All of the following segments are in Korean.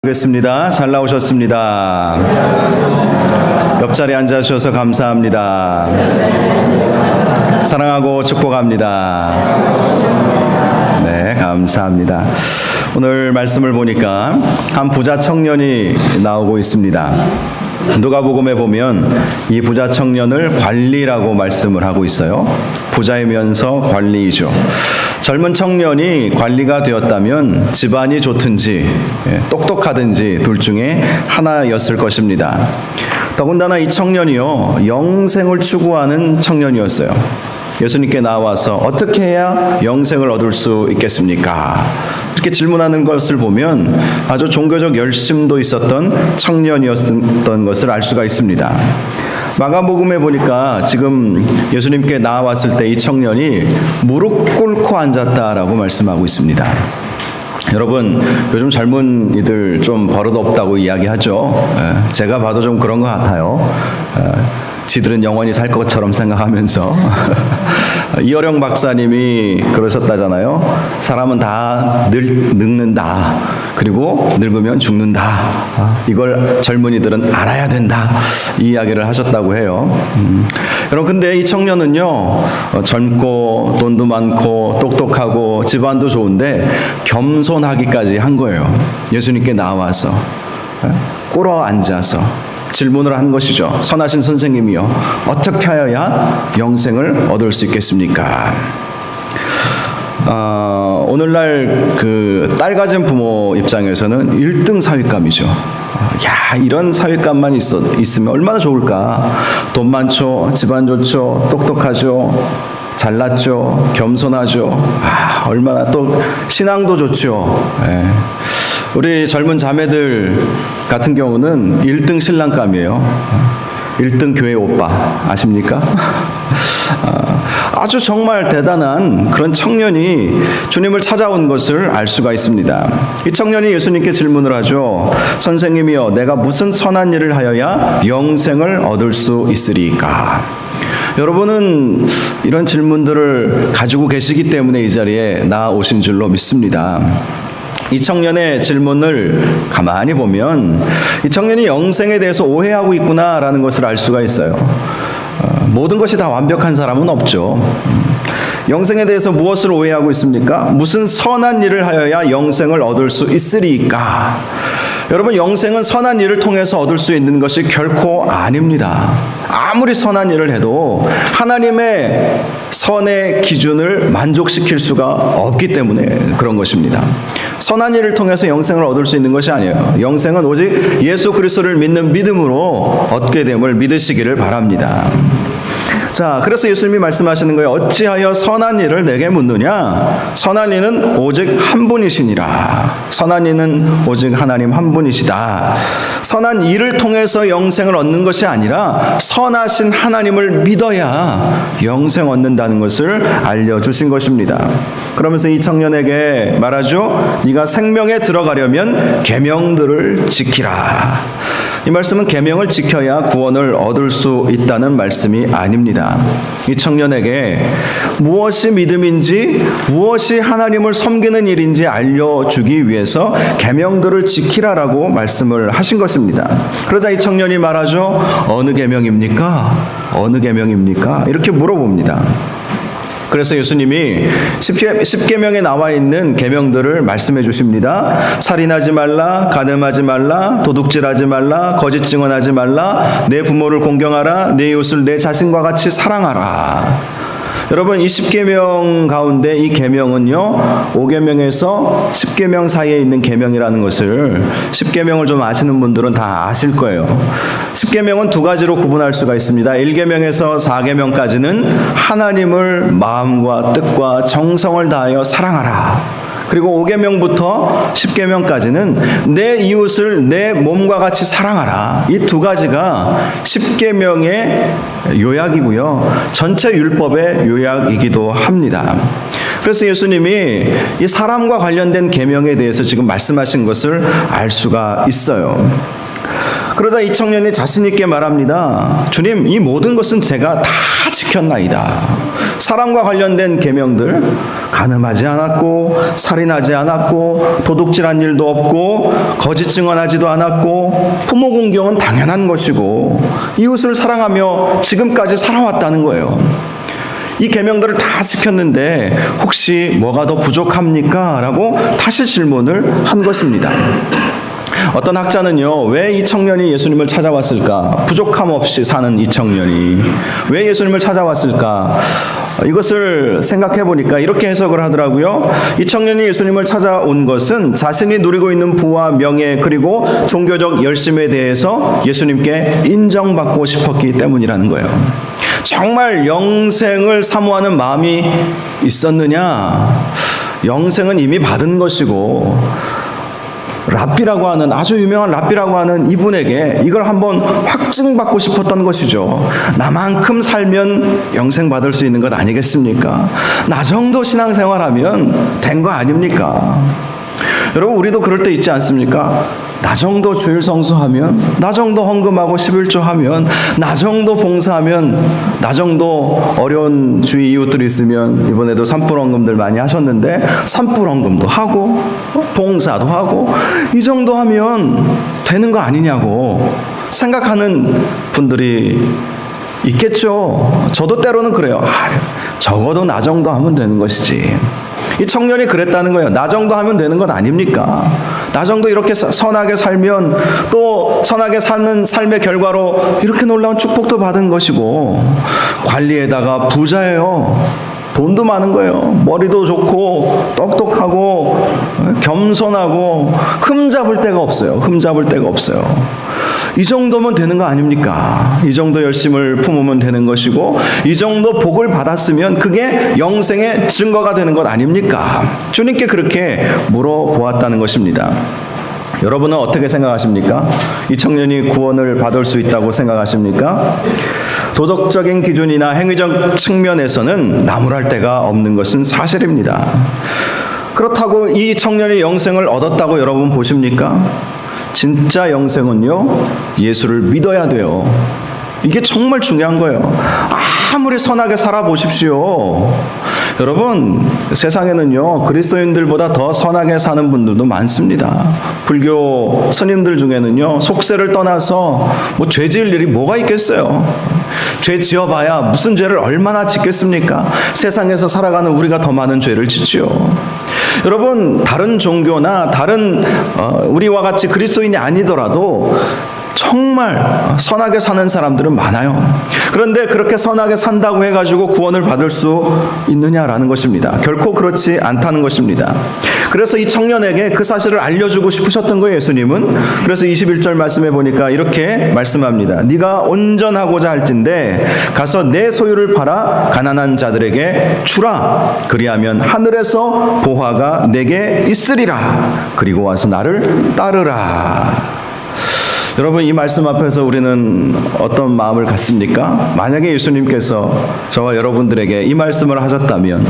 뵙겠습니다. 잘 나오셨습니다. 옆자리에 앉아주셔서 감사합니다. 사랑하고 축복합니다. 네, 감사합니다. 오늘 말씀을 보니까 한 부자 청년이 나오고 있습니다. 누가복음에 보면 이 부자 청년을 관리라고 말씀을 하고 있어요. 부자이면서 관리이죠. 젊은 청년이 관리가 되었다면 집안이 좋든지 똑똑하든지 둘 중에 하나였을 것입니다. 더군다나 이 청년이요, 영생을 추구하는 청년이었어요. 예수님께 나와서 어떻게 해야 영생을 얻을 수 있겠습니까? 이렇게 질문하는 것을 보면 아주 종교적 열심도 있었던 청년이었던 것을 알 수가 있습니다. 마가복음에 보니까 지금 예수님께 나왔을 때 이 청년이 무릎 꿇고 앉았다라고 말씀하고 있습니다. 여러분, 요즘 젊은이들 좀 버릇없다고 이야기하죠. 제가 봐도 좀 그런 것 같아요. 지들은 영원히 살 것처럼 생각하면서 이어령 박사님이 그러셨다잖아요. 사람은 다 늙는다. 그리고 늙으면 죽는다. 이걸 젊은이들은 알아야 된다. 이 이야기를 하셨다고 해요. 여러분, 근데 이 청년은요, 젊고 돈도 많고 똑똑하고 집안도 좋은데 겸손하기까지 한 거예요. 예수님께 나와서 꿇어 앉아서 질문을 한 것이죠. 선하신 선생님이요, 어떻게 하여야 영생을 얻을 수 있겠습니까? 오늘날 그 딸 가진 부모 입장에서는 1등 사윗감이죠. 야, 이런 사윗감만 있으면 얼마나 좋을까. 돈 많죠, 집안 좋죠, 똑똑하죠, 잘났죠, 겸손하죠. 얼마나 또 신앙도 좋죠. 우리 젊은 자매들 같은 경우는 1등 신랑감이에요. 1등 교회 오빠 아십니까? 아주 정말 대단한 그런 청년이 주님을 찾아온 것을 알 수가 있습니다. 이 청년이 예수님께 질문을 하죠. 선생님이여, 내가 무슨 선한 일을 하여야 영생을 얻을 수 있으리까? 여러분은 이런 질문들을 가지고 계시기 때문에 이 자리에 나오신 줄로 믿습니다. 이 청년의 질문을 가만히 보면 이 청년이 영생에 대해서 오해하고 있구나라는 것을 알 수가 있어요. 모든 것이 다 완벽한 사람은 없죠. 영생에 대해서 무엇을 오해하고 있습니까? 무슨 선한 일을 하여야 영생을 얻을 수 있으리까? 여러분, 영생은 선한 일을 통해서 얻을 수 있는 것이 결코 아닙니다. 아무리 선한 일을 해도 하나님의 선의 기준을 만족시킬 수가 없기 때문에 그런 것입니다. 선한 일을 통해서 영생을 얻을 수 있는 것이 아니에요. 영생은 오직 예수 그리스도를 믿는 믿음으로 얻게 됨을 믿으시기를 바랍니다. 자, 그래서 예수님이 말씀하시는 거예요. 어찌하여 선한 일을 내게 묻느냐? 선한 이는 오직 한 분이시니라. 선한 이는 오직 하나님 한 분이시다. 선한 일을 통해서 영생을 얻는 것이 아니라 선하신 하나님을 믿어야 영생 얻는다는 것을 알려주신 것입니다. 그러면서 이 청년에게 말하죠. 네가 생명에 들어가려면 계명들을 지키라. 이 말씀은 계명을 지켜야 구원을 얻을 수 있다는 말씀이 아닙니다. 이 청년에게 무엇이 믿음인지 무엇이 하나님을 섬기는 일인지 알려주기 위해서 계명들을 지키라라고 말씀을 하신 것입니다. 그러자 이 청년이 말하죠. 어느 계명입니까? 어느 계명입니까? 이렇게 물어봅니다. 그래서 예수님이 10계명에 나와 있는 계명들을 말씀해 주십니다. 살인하지 말라, 간음하지 말라, 도둑질하지 말라, 거짓 증언하지 말라, 내 부모를 공경하라, 내 이웃을 내 자신과 같이 사랑하라. 여러분, 이 10계명 가운데 이 계명은요, 5계명에서 10계명 사이에 있는 계명이라는 것을 10계명을 좀 아시는 분들은 다 아실 거예요. 10계명은 두 가지로 구분할 수가 있습니다. 1계명에서 4계명까지는 하나님을 마음과 뜻과 정성을 다하여 사랑하라. 그리고 5계명부터 10계명까지는 내 이웃을 내 몸과 같이 사랑하라. 이 두 가지가 10계명의 요약이고요. 전체 율법의 요약이기도 합니다. 그래서 예수님이 이 사람과 관련된 계명에 대해서 지금 말씀하신 것을 알 수가 있어요. 그러자 이 청년이 자신 있게 말합니다. 주님, 이 모든 것은 제가 다 지켰나이다. 사람과 관련된 계명들, 간음하지 않았고 살인하지 않았고 도둑질한 일도 없고 거짓 증언하지도 않았고 부모 공경은 당연한 것이고 이웃을 사랑하며 지금까지 살아왔다는 거예요. 이 계명들을 다 지켰는데 혹시 뭐가 더 부족합니까? 라고 다시 질문을 한 것입니다. 어떤 학자는요, 왜 이 청년이 예수님을 찾아왔을까? 부족함 없이 사는 이 청년이 왜 예수님을 찾아왔을까? 이것을 생각해 보니까 이렇게 해석을 하더라고요. 이 청년이 예수님을 찾아온 것은 자신이 누리고 있는 부와 명예 그리고 종교적 열심에 대해서 예수님께 인정받고 싶었기 때문이라는 거예요. 정말 영생을 사모하는 마음이 있었느냐? 영생은 이미 받은 것이고 랍비라고 하는 아주 유명한 랍비라고 하는 이분에게 이걸 한번 확증받고 싶었던 것이죠. 나만큼 살면 영생 받을 수 있는 것 아니겠습니까? 나 정도 신앙생활하면 된 거 아닙니까? 여러분 우리도 그럴 때 있지 않습니까? 나 정도 주일 성수하면, 나 정도 헌금하고 11조하면, 나 정도 봉사하면, 나 정도 어려운 주위 이웃들이 있으면 이번에도 산불 헌금들 많이 하셨는데 산불 헌금도 하고 봉사도 하고 이 정도 하면 되는 거 아니냐고 생각하는 분들이 있겠죠. 저도 때로는 그래요. 적어도 나 정도 하면 되는 것이지. 이 청년이 그랬다는 거예요. 나 정도 하면 되는 것 아닙니까? 나 정도 이렇게 선하게 살면 또 선하게 사는 삶의 결과로 이렇게 놀라운 축복도 받은 것이고 관리에다가 부자예요. 돈도 많은 거예요. 머리도 좋고 똑똑하고 겸손하고 흠잡을 데가 없어요. 흠잡을 데가 없어요. 이 정도면 되는 거 아닙니까? 이 정도 열심을 품으면 되는 것이고 이 정도 복을 받았으면 그게 영생의 증거가 되는 것 아닙니까? 주님께 그렇게 물어보았다는 것입니다. 여러분은 어떻게 생각하십니까? 이 청년이 구원을 받을 수 있다고 생각하십니까? 도덕적인 기준이나 행위적 측면에서는 나무랄 데가 없는 것은 사실입니다. 그렇다고 이 청년이 영생을 얻었다고 여러분 보십니까? 진짜 영생은요, 예수를 믿어야 돼요. 이게 정말 중요한 거예요. 아무리 선하게 살아보십시오. 여러분, 세상에는요, 그리스도인들보다 더 선하게 사는 분들도 많습니다. 불교 스님들 중에는요, 속세를 떠나서 뭐 죄 지을 일이 뭐가 있겠어요. 죄 지어봐야 무슨 죄를 얼마나 짓겠습니까? 세상에서 살아가는 우리가 더 많은 죄를 짓지요. 여러분, 다른 종교나 다른 우리와 같이 그리스도인이 아니더라도 정말 선하게 사는 사람들은 많아요. 그런데 그렇게 선하게 산다고 해가지고 구원을 받을 수 있느냐라는 것입니다. 결코 그렇지 않다는 것입니다. 그래서 이 청년에게 그 사실을 알려주고 싶으셨던 거예요, 예수님은. 그래서 21절 말씀해 보니까 이렇게 말씀합니다. 네가 온전하고자 할진대 가서 내 소유를 팔아 가난한 자들에게 주라. 그리하면 하늘에서 보화가 내게 있으리라. 그리고 와서 나를 따르라. 여러분, 이 말씀 앞에서 우리는 어떤 마음을 갖습니까? 만약에 예수님께서 저와 여러분들에게 이 말씀을 하셨다면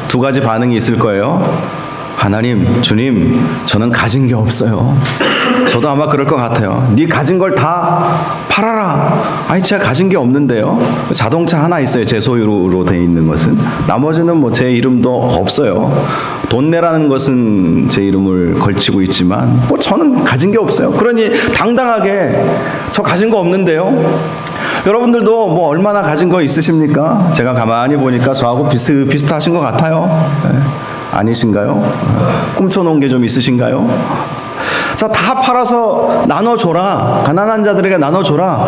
두 가지 반응이 있을 거예요. 하나님, 주님, 저는 가진 게 없어요. 저도 아마 그럴 것 같아요. 네 가진 걸 다 팔아라. 아니, 제가 가진 게 없는데요. 자동차 하나 있어요. 제 소유로 돼 있는 것은. 나머지는 뭐 제 이름도 없어요. 돈 내라는 것은 제 이름을 걸치고 있지만 뭐 저는 가진 게 없어요. 그러니 당당하게 저 가진 거 없는데요. 여러분들도 뭐 얼마나 가진 거 있으십니까? 제가 가만히 보니까 저하고 비슷하신 것 같아요. 네. 아니신가요? 꿈쳐놓은 게 좀 있으신가요? 자, 다 팔아서 나눠줘라. 가난한 자들에게 나눠줘라.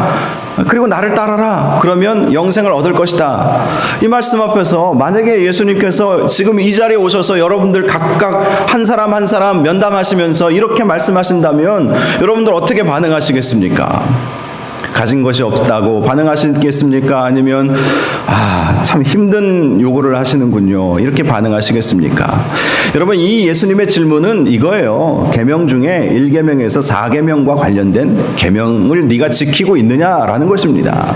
그리고 나를 따라라. 그러면 영생을 얻을 것이다. 이 말씀 앞에서 만약에 예수님께서 지금 이 자리에 오셔서 여러분들 각각 한 사람 한 사람 면담하시면서 이렇게 말씀하신다면 여러분들 어떻게 반응하시겠습니까? 가진 것이 없다고 반응하시겠습니까? 아니면 참 힘든 요구를 하시는군요. 이렇게 반응하시겠습니까? 여러분, 이 예수님의 질문은 이거예요. 계명 중에 1계명에서 4계명과 관련된 계명을 네가 지키고 있느냐라는 것입니다.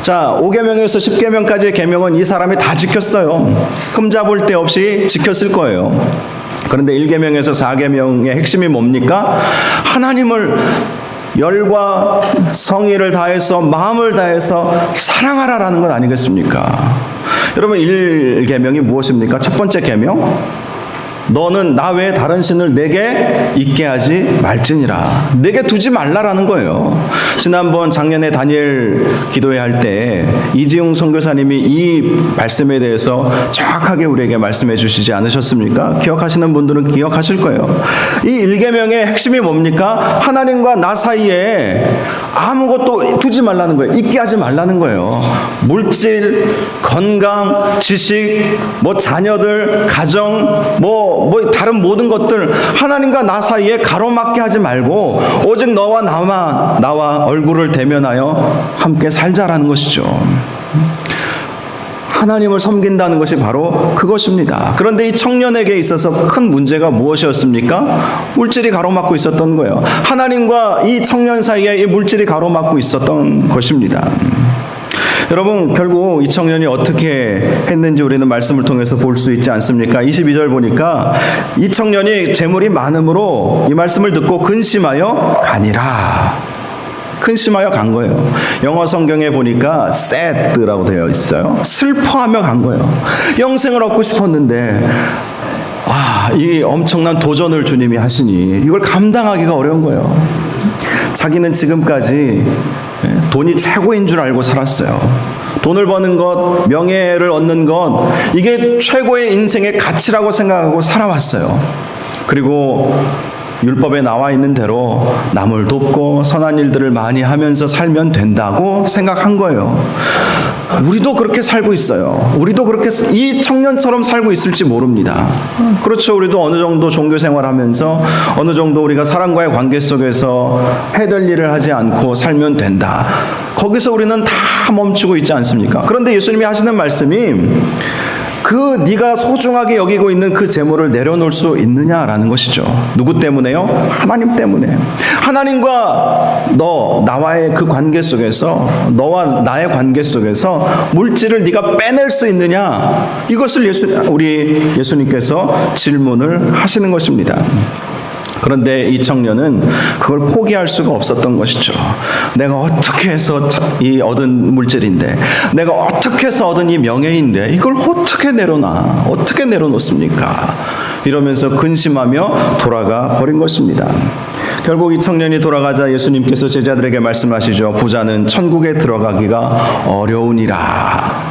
자, 5계명에서 10계명까지의 계명은 이 사람이 다 지켰어요. 흠잡을 데 없이 지켰을 거예요. 그런데 1계명에서 4계명의 핵심이 뭡니까? 하나님을 열과 성의를 다해서 마음을 다해서 사랑하라라는 것 아니겠습니까? 여러분 1계명이 무엇입니까? 첫 번째 계명, 너는 나 외에 다른 신을 내게 있게 하지 말지니라. 내게 두지 말라라는 거예요. 지난번 작년에 다니엘 기도회 할 때 이지웅 선교사님이 이 말씀에 대해서 정확하게 우리에게 말씀해 주시지 않으셨습니까? 기억하시는 분들은 기억하실 거예요. 이 1계명의 핵심이 뭡니까? 하나님과 나 사이에 아무것도 두지 말라는 거예요. 있게 하지 말라는 거예요. 물질, 건강, 지식, 자녀들, 가정, 다른 모든 것들 하나님과 나 사이에 가로막게 하지 말고 오직 너와 나와 얼굴을 대면하여 함께 살자라는 것이죠. 하나님을 섬긴다는 것이 바로 그것입니다. 그런데 이 청년에게 있어서 큰 문제가 무엇이었습니까? 물질이 가로막고 있었던 거예요. 하나님과 이 청년 사이에 이 물질이 가로막고 있었던 것입니다. 여러분, 결국 이 청년이 어떻게 했는지 우리는 말씀을 통해서 볼 수 있지 않습니까? 22절 보니까 이 청년이 재물이 많음으로 이 말씀을 듣고 근심하여 가니라. 근심하여 간 거예요. 영어 성경에 보니까 sad라고 되어 있어요. 슬퍼하며 간 거예요. 영생을 얻고 싶었는데 이 엄청난 도전을 주님이 하시니 이걸 감당하기가 어려운 거예요. 자기는 지금까지 돈이 최고인 줄 알고 살았어요. 돈을 버는 것, 명예를 얻는 것, 이게 최고의 인생의 가치라고 생각하고 살아왔어요. 그리고 율법에 나와 있는 대로 남을 돕고 선한 일들을 많이 하면서 살면 된다고 생각한 거예요. 우리도 그렇게 살고 있어요. 우리도 그렇게 이 청년처럼 살고 있을지 모릅니다. 그렇죠. 우리도 어느 정도 종교 생활하면서 어느 정도 우리가 사람과의 관계 속에서 해될 일을 하지 않고 살면 된다. 거기서 우리는 다 멈추고 있지 않습니까? 그런데 예수님이 하시는 말씀이 네가 소중하게 여기고 있는 그 재물을 내려놓을 수 있느냐라는 것이죠. 누구 때문에요? 하나님 때문에. 하나님과 나와의 그 관계 속에서, 너와 나의 관계 속에서 물질을 네가 빼낼 수 있느냐? 이것을 우리 예수님께서 질문을 하시는 것입니다. 그런데 이 청년은 그걸 포기할 수가 없었던 것이죠. 내가 어떻게 해서 이 얻은 물질인데, 내가 어떻게 해서 얻은 이 명예인데 이걸 어떻게 내려놓습니까? 이러면서 근심하며 돌아가 버린 것입니다. 결국 이 청년이 돌아가자 예수님께서 제자들에게 말씀하시죠. 부자는 천국에 들어가기가 어려우니라.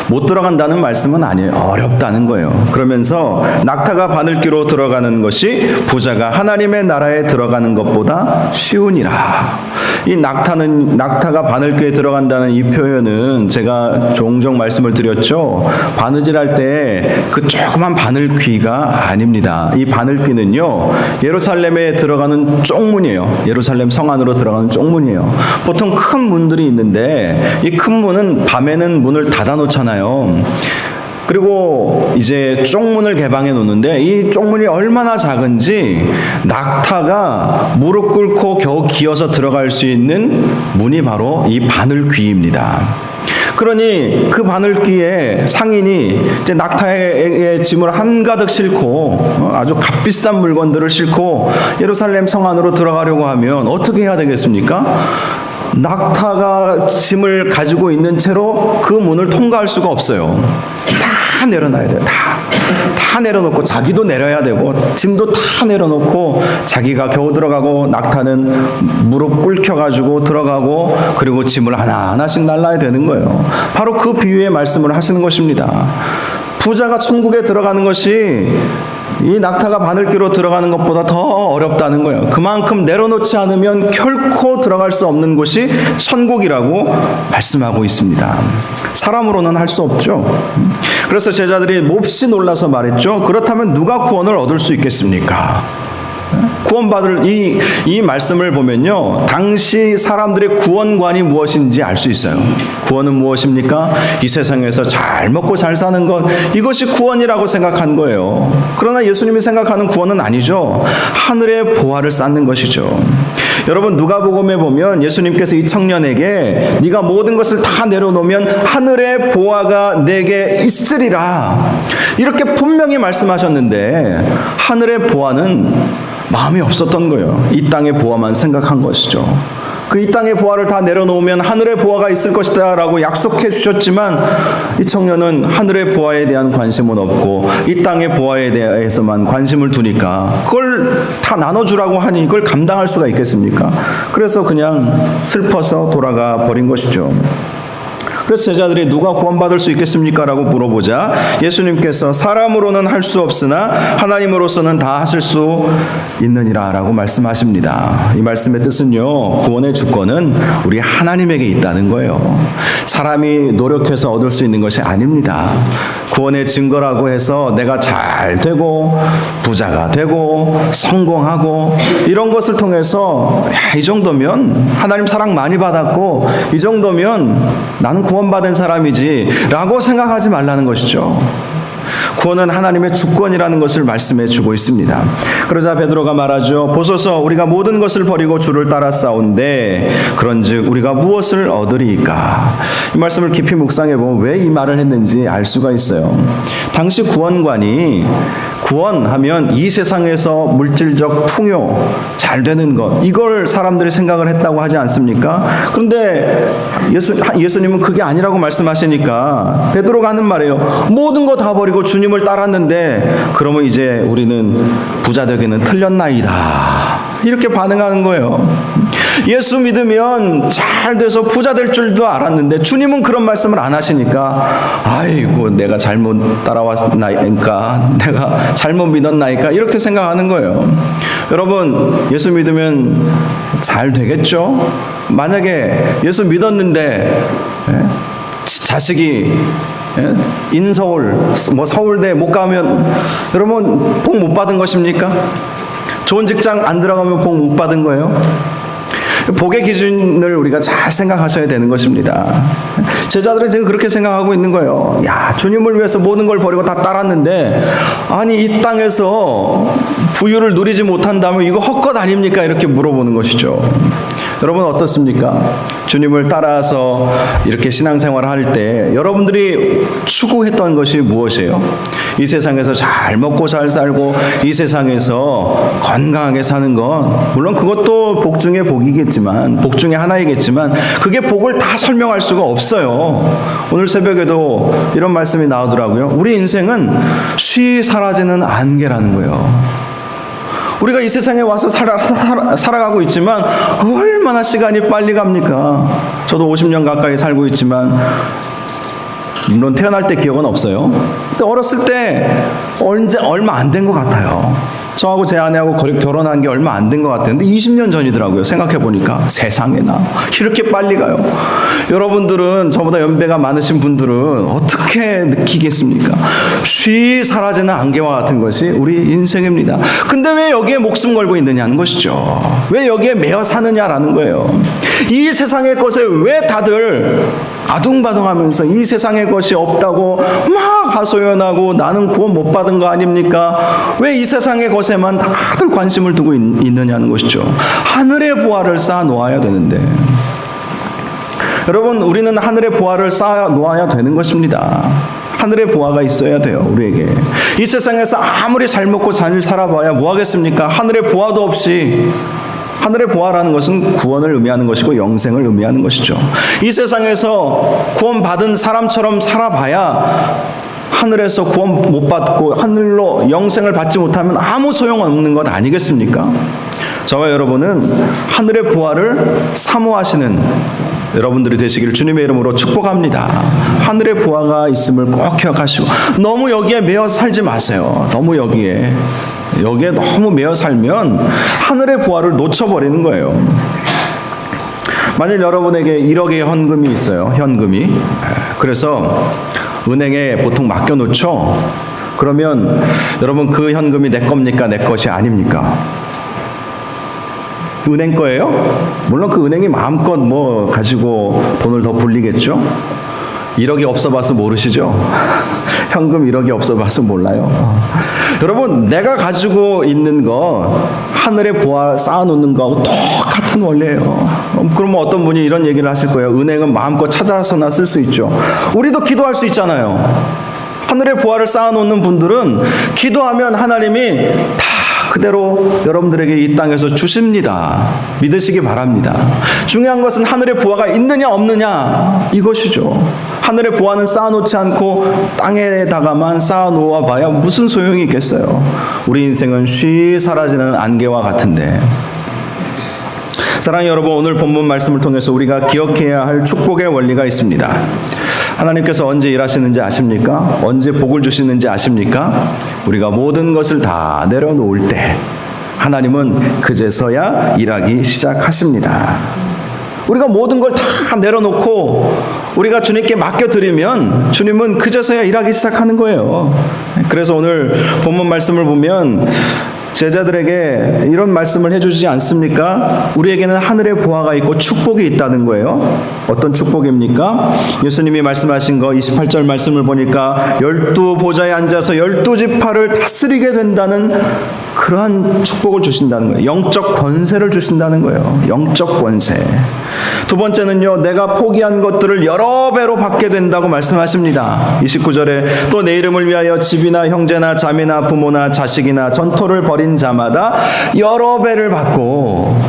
못 들어간다는 말씀은 아니에요. 어렵다는 거예요. 그러면서 낙타가 바늘귀로 들어가는 것이 부자가 하나님의 나라에 들어가는 것보다 쉬우니라. 이 낙타가 바늘귀에 들어간다는 이 표현은 제가 종종 말씀을 드렸죠. 바느질할 때 그 조그만 바늘귀가 아닙니다. 이 바늘귀는요, 예루살렘에 들어가는 쪽문이에요. 예루살렘 성 안으로 들어가는 쪽문이에요. 보통 큰 문들이 있는데 이 큰 문은 밤에는 문을 닫아 놓잖아요. 그리고 이제 쪽문을 개방해 놓는데 이 쪽문이 얼마나 작은지 낙타가 무릎 꿇고 겨우 기어서 들어갈 수 있는 문이 바로 이 바늘귀입니다. 그러니 그 바늘귀에 상인이 이제 낙타의 짐을 한가득 싣고 아주 값비싼 물건들을 싣고 예루살렘 성 안으로 들어가려고 하면 어떻게 해야 되겠습니까? 낙타가 짐을 가지고 있는 채로 그 문을 통과할 수가 없어요. 다 내려놔야 돼요. 다 내려놓고 자기도 내려야 되고 짐도 다 내려놓고 자기가 겨우 들어가고 낙타는 무릎 꿇혀가지고 들어가고 그리고 짐을 하나하나씩 날라야 되는 거예요. 바로 그 비유의 말씀을 하시는 것입니다. 부자가 천국에 들어가는 것이 이 낙타가 바늘귀로 들어가는 것보다 더 어렵다는 거예요. 그만큼 내려놓지 않으면 결코 들어갈 수 없는 곳이 천국이라고 말씀하고 있습니다. 사람으로는 할 수 없죠. 그래서 제자들이 몹시 놀라서 말했죠. 그렇다면 누가 구원을 얻을 수 있겠습니까? 구원받을 이 말씀을 보면요, 당시 사람들의 구원관이 무엇인지 알 수 있어요. 구원은 무엇입니까? 이 세상에서 잘 먹고 잘 사는 것, 이것이 구원이라고 생각한 거예요. 그러나 예수님이 생각하는 구원은 아니죠. 하늘의 보화를 쌓는 것이죠. 여러분, 누가복음에 보면 예수님께서 이 청년에게 네가 모든 것을 다 내려놓으면 하늘의 보화가 내게 있으리라, 이렇게 분명히 말씀하셨는데 하늘의 보화는 마음이 없었던 거예요. 이 땅의 보화만 생각한 것이죠. 그 이 땅의 보화를 다 내려놓으면 하늘의 보화가 있을 것이다 라고 약속해 주셨지만 이 청년은 하늘의 보화에 대한 관심은 없고 이 땅의 보화에 대해서만 관심을 두니까 그걸 다 나눠주라고 하니 그걸 감당할 수가 있겠습니까? 그래서 그냥 슬퍼서 돌아가 버린 것이죠. 그래서 제자들이 누가 구원받을 수 있겠습니까? 라고 물어보자 예수님께서 사람으로는 할 수 없으나 하나님으로서는 다 하실 수 있느니라 라고 말씀하십니다. 이 말씀의 뜻은요, 구원의 주권은 우리 하나님에게 있다는 거예요. 사람이 노력해서 얻을 수 있는 것이 아닙니다. 구원의 증거라고 해서 내가 잘 되고 부자가 되고 성공하고 이런 것을 통해서 이 정도면 하나님 사랑 많이 받았고 이 정도면 나는 구원받은 사람이지 라고 생각하지 말라는 것이죠. 구원은 하나님의 주권이라는 것을 말씀해 주고 있습니다. 그러자 베드로가 말하죠. 보소서 우리가 모든 것을 버리고 주를 따라 싸운데 그런즉 우리가 무엇을 얻으리이까. 이 말씀을 깊이 묵상해 보면 왜 이 말을 했는지 알 수가 있어요. 당시 구원관이 구원하면 이 세상에서 물질적 풍요, 잘 되는 것, 이걸 사람들이 생각을 했다고 하지 않습니까? 그런데 예수님은 그게 아니라고 말씀하시니까 베드로가 하는 말이에요. 모든 거 다 버리고 주님을 따랐는데 그러면 이제 우리는 부자 되기는 틀렸나이다. 이렇게 반응하는 거예요. 예수 믿으면 잘 돼서 부자 될 줄도 알았는데 주님은 그런 말씀을 안 하시니까 아이고 내가 잘못 따라왔나이까, 내가 잘못 믿었나이까 이렇게 생각하는 거예요. 여러분 예수 믿으면 잘 되겠죠? 만약에 예수 믿었는데 자식이 인서울 서울대 못 가면 여러분 복 못 받은 것입니까? 좋은 직장 안 들어가면 복 못 받은 거예요? 복의 기준을 우리가 잘 생각하셔야 되는 것입니다. 제자들은 지금 그렇게 생각하고 있는 거예요. 야, 주님을 위해서 모든 걸 버리고 다 따랐는데 아니 이 땅에서 부유를 누리지 못한다면 이거 헛것 아닙니까? 이렇게 물어보는 것이죠. 여러분 어떻습니까? 주님을 따라서 이렇게 신앙생활을 할 때 여러분들이 추구했던 것이 무엇이에요? 이 세상에서 잘 먹고 잘 살고 이 세상에서 건강하게 사는 건 물론 그것도 복 중에 복이겠지만 복 중에 하나이겠지만 그게 복을 다 설명할 수가 없어요. 오늘 새벽에도 이런 말씀이 나오더라고요. 우리 인생은 쉬이 사라지는 안개라는 거예요. 우리가 이 세상에 와서 살아가고 있지만 얼마나 시간이 빨리 갑니까? 저도 50년 가까이 살고 있지만 물론 태어날 때 기억은 없어요. 근데 어렸을 때 얼마 안 된 것 같아요. 저하고 제 아내하고 결혼한 게 얼마 안 된 것 같아요. 근데 20년 전이더라고요. 생각해보니까 세상에나 이렇게 빨리 가요. 여러분들은 저보다 연배가 많으신 분들은 어떻게 느끼겠습니까? 쉬 사라지는 안개와 같은 것이 우리 인생입니다. 근데 왜 여기에 목숨 걸고 있느냐는 것이죠. 왜 여기에 매여 사느냐라는 거예요. 이 세상의 것에 왜 다들 아둥바둥하면서 이 세상의 것이 없다고 막 하소연하고 나는 구원 못 받은 거 아닙니까? 왜 이 세상의 것에만 다들 관심을 두고 있느냐는 것이죠. 하늘의 보화를 쌓아 놓아야 되는데 여러분 우리는 하늘의 보화를 쌓아 놓아야 되는 것입니다. 하늘의 보화가 있어야 돼요. 우리에게 이 세상에서 아무리 잘 먹고 잘 살아봐야 뭐 하겠습니까? 하늘의 보화도 없이. 하늘의 보화라는 것은 구원을 의미하는 것이고 영생을 의미하는 것이죠. 이 세상에서 구원받은 사람처럼 살아봐야 하늘에서 구원 못 받고 하늘로 영생을 받지 못하면 아무 소용없는 것 아니겠습니까? 저와 여러분은 하늘의 보화를 사모하시는 여러분들이 되시기를 주님의 이름으로 축복합니다. 하늘의 보화가 있음을 꼭 기억하시고 너무 여기에 매여 살지 마세요. 너무 여기에 너무 매여 살면 하늘의 보화를 놓쳐버리는 거예요. 만일 여러분에게 1억의 현금이 있어요. 현금이. 그래서 은행에 보통 맡겨놓죠. 그러면 여러분 그 현금이 내 겁니까? 내 것이 아닙니까? 은행 거예요? 물론 그 은행이 마음껏 뭐 가지고 돈을 더 굴리겠죠? 1억이 없어봐서 모르시죠? 현금 1억이 없어봐서 몰라요. 여러분 내가 가지고 있는 거 하늘의 보화 쌓아놓는 거하고 똑같은 원리예요. 그러면 어떤 분이 이런 얘기를 하실 거예요. 은행은 마음껏 찾아서나 쓸 수 있죠. 우리도 기도할 수 있잖아요. 하늘의 보화를 쌓아놓는 분들은 기도하면 하나님이 다 그대로 여러분들에게 이 땅에서 주십니다. 믿으시기 바랍니다. 중요한 것은 하늘의 보화가 있느냐 없느냐 이것이죠. 하늘의 보화는 쌓아놓지 않고 땅에다가만 쌓아놓아 봐야 무슨 소용이 있겠어요. 우리 인생은 쉬 사라지는 안개와 같은데. 사랑하는 여러분, 오늘 본문 말씀을 통해서 우리가 기억해야 할 축복의 원리가 있습니다. 하나님께서 언제 일하시는지 아십니까? 언제 복을 주시는지 아십니까? 우리가 모든 것을 다 내려놓을 때 하나님은 그제서야 일하기 시작하십니다. 우리가 모든 걸 다 내려놓고 우리가 주님께 맡겨드리면 주님은 그제서야 일하기 시작하는 거예요. 그래서 오늘 본문 말씀을 보면 제자들에게 이런 말씀을 해주지 않습니까? 우리에게는 하늘의 보화가 있고 축복이 있다는 거예요. 어떤 축복입니까? 예수님이 말씀하신 거 28절 말씀을 보니까 12보좌에 앉아서 12지파를 다스리게 된다는 그러한 축복을 주신다는 거예요. 영적 권세를 주신다는 거예요. 영적 권세. 두 번째는요, 내가 포기한 것들을 여러 배로 받게 된다고 말씀하십니다. 29절에 또 내 이름을 위하여 집이나 형제나 자매나 부모나 자식이나 전토를 벌인 자마다 여러 배를 받고.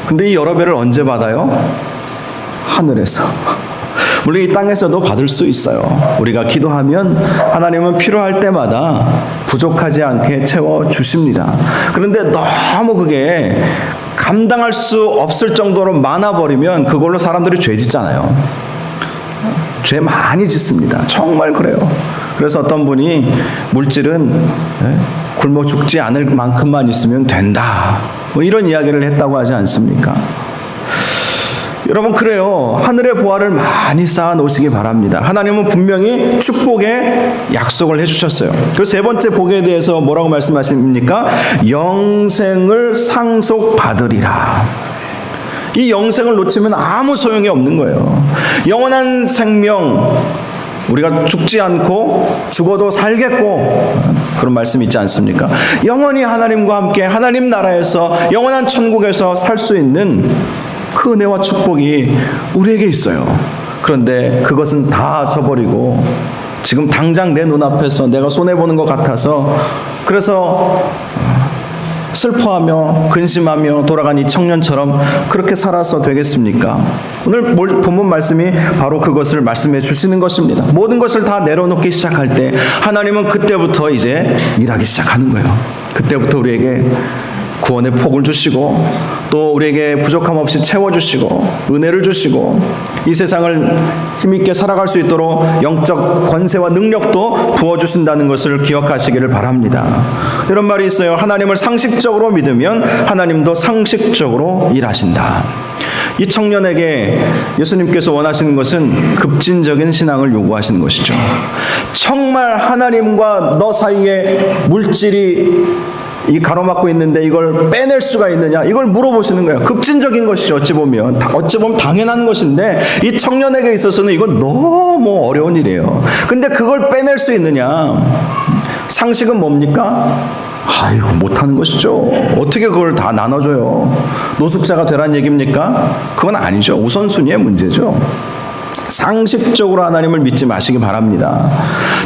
근데 이 여러 배를 언제 받아요? 하늘에서. 물론 이 땅에서도 받을 수 있어요. 우리가 기도하면 하나님은 필요할 때마다 부족하지 않게 채워주십니다. 그런데 너무 그게 감당할 수 없을 정도로 많아버리면 그걸로 사람들이 죄 짓잖아요. 죄 많이 짓습니다. 정말 그래요. 그래서 어떤 분이 물질은 굶어 죽지 않을 만큼만 있으면 된다, 뭐 이런 이야기를 했다고 하지 않습니까? 여러분, 그래요. 하늘의 보화를 많이 쌓아 놓으시기 바랍니다. 하나님은 분명히 축복의 약속을 해주셨어요. 그 세 번째 복에 대해서 뭐라고 말씀하십니까? 영생을 상속받으리라. 이 영생을 놓치면 아무 소용이 없는 거예요. 영원한 생명, 우리가 죽지 않고 죽어도 살겠고, 그런 말씀 있지 않습니까? 영원히 하나님과 함께 하나님 나라에서 영원한 천국에서 살 수 있는 그 은혜와 축복이 우리에게 있어요. 그런데 그것은 다 저버리고 지금 당장 내 눈앞에서 내가 손해보는 것 같아서 그래서 슬퍼하며 근심하며 돌아간 이 청년처럼 그렇게 살아서 되겠습니까? 오늘 본문 말씀이 바로 그것을 말씀해 주시는 것입니다. 모든 것을 다 내려놓기 시작할 때 하나님은 그때부터 이제 일하기 시작하는 거예요. 그때부터 우리에게 구원의 복을 주시고 또 우리에게 부족함 없이 채워주시고 은혜를 주시고 이 세상을 힘있게 살아갈 수 있도록 영적 권세와 능력도 부어주신다는 것을 기억하시기를 바랍니다. 이런 말이 있어요. 하나님을 상식적으로 믿으면 하나님도 상식적으로 일하신다. 이 청년에게 예수님께서 원하시는 것은 급진적인 신앙을 요구하시는 것이죠. 정말 하나님과 너 사이에 물질이 이 가로막고 있는데 이걸 빼낼 수가 있느냐, 이걸 물어보시는 거예요. 급진적인 것이죠. 어찌 보면 당연한 것인데 이 청년에게 있어서는 이건 너무 어려운 일이에요. 근데 그걸 빼낼 수 있느냐? 상식은 뭡니까? 아이고, 못하는 것이죠. 어떻게 그걸 다 나눠줘요? 노숙자가 되란 얘기입니까? 그건 아니죠. 우선순위의 문제죠. 상식적으로 하나님을 믿지 마시기 바랍니다.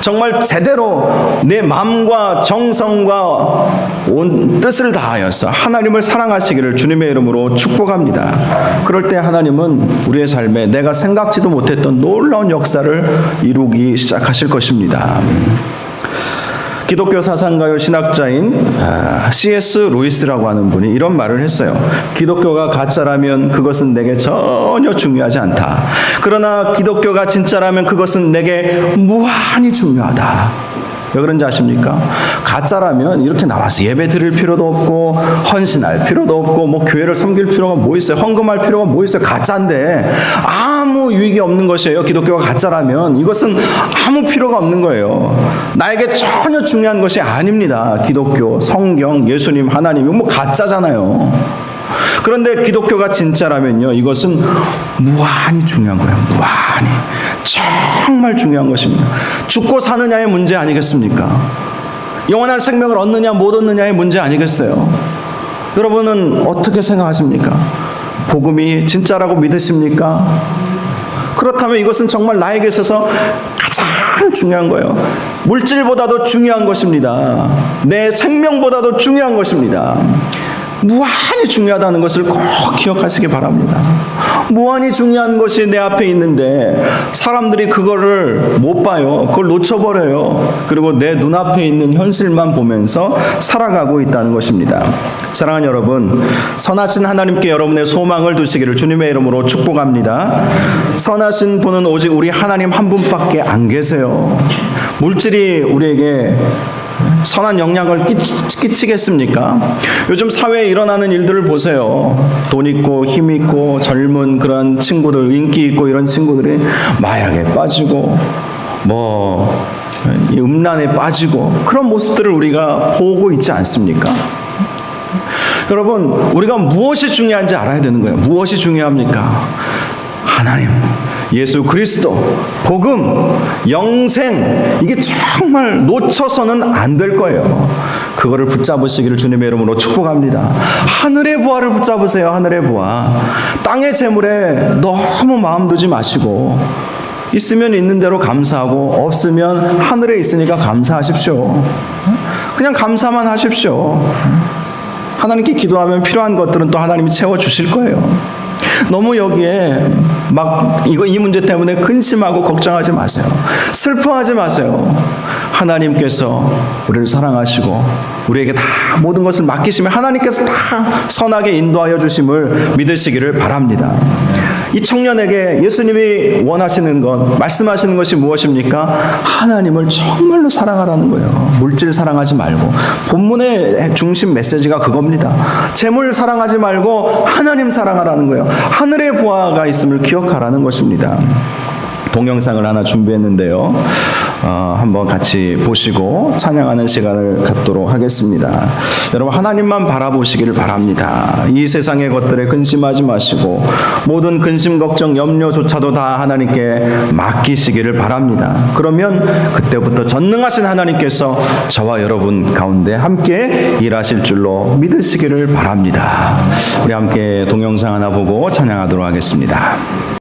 정말 제대로 내 마음과 정성과 온 뜻을 다하여서 하나님을 사랑하시기를 주님의 이름으로 축복합니다. 그럴 때 하나님은 우리의 삶에 내가 생각지도 못했던 놀라운 역사를 이루기 시작하실 것입니다. 기독교 사상가요 신학자인 C.S. 루이스라고 하는 분이 이런 말을 했어요. 기독교가 가짜라면 그것은 내게 전혀 중요하지 않다. 그러나 기독교가 진짜라면 그것은 내게 무한히 중요하다. 왜 그런지 아십니까? 가짜라면 이렇게 나와서 예배 드릴 필요도 없고 헌신할 필요도 없고 뭐 교회를 섬길 필요가 뭐 있어요? 헌금할 필요가 뭐 있어요? 가짜인데 아무 유익이 없는 것이에요. 기독교가 가짜라면 이것은 아무 필요가 없는 거예요. 나에게 전혀 중요한 것이 아닙니다. 기독교, 성경, 예수님, 하나님 이거 뭐 가짜잖아요. 그런데 기독교가 진짜라면요, 이것은 무한히 중요한 거예요. 무한히. 정말 중요한 것입니다. 죽고 사느냐의 문제 아니겠습니까? 영원한 생명을 얻느냐 못 얻느냐의 문제 아니겠어요? 여러분은 어떻게 생각하십니까? 복음이 진짜라고 믿으십니까? 그렇다면 이것은 정말 나에게 있어서 가장 중요한 거예요. 물질보다도 중요한 것입니다. 내 생명보다도 중요한 것입니다. 무한히 중요하다는 것을 꼭 기억하시기 바랍니다. 무한히 중요한 것이 내 앞에 있는데 사람들이 그거를 못 봐요. 그걸 놓쳐버려요. 그리고 내 눈앞에 있는 현실만 보면서 살아가고 있다는 것입니다. 사랑하는 여러분, 선하신 하나님께 여러분의 소망을 두시기를 주님의 이름으로 축복합니다. 선하신 분은 오직 우리 하나님 한 분밖에 안 계세요. 물질이 우리에게 선한 영향을 끼치겠습니까? 요즘 사회에 일어나는 일들을 보세요. 돈 있고 힘 있고 젊은 그런 친구들, 인기 있고 이런 친구들이 마약에 빠지고 이 음란에 빠지고 그런 모습들을 우리가 보고 있지 않습니까? 여러분, 우리가 무엇이 중요한지 알아야 되는 거예요. 무엇이 중요합니까? 하나님, 예수 그리스도, 복음, 영생, 이게 정말 놓쳐서는 안 될 거예요. 그거를 붙잡으시기를 주님의 이름으로 축복합니다. 하늘의 부활을 붙잡으세요. 하늘의 부활. 땅의 재물에 너무 마음 두지 마시고 있으면 있는 대로 감사하고 없으면 하늘에 있으니까 감사하십시오. 그냥 감사만 하십시오. 하나님께 기도하면 필요한 것들은 또 하나님이 채워주실 거예요. 너무 여기에 이 문제 때문에 근심하고 걱정하지 마세요. 슬퍼하지 마세요. 하나님께서 우리를 사랑하시고 우리에게 다 모든 것을 맡기시면 하나님께서 다 선하게 인도하여 주심을 믿으시기를 바랍니다. 이 청년에게 예수님이 원하시는 것, 말씀하시는 것이 무엇입니까? 하나님을 정말로 사랑하라는 거예요. 물질 사랑하지 말고. 본문의 중심 메시지가 그겁니다. 재물 사랑하지 말고 하나님 사랑하라는 거예요. 하늘의 보화가 있음을 기억하라는 것입니다. 동영상을 하나 준비했는데요. 한번 같이 보시고 찬양하는 시간을 갖도록 하겠습니다. 여러분, 하나님만 바라보시기를 바랍니다. 이 세상의 것들에 근심하지 마시고 모든 근심, 걱정, 염려조차도 다 하나님께 맡기시기를 바랍니다. 그러면 그때부터 전능하신 하나님께서 저와 여러분 가운데 함께 일하실 줄로 믿으시기를 바랍니다. 우리 함께 동영상 하나 보고 찬양하도록 하겠습니다.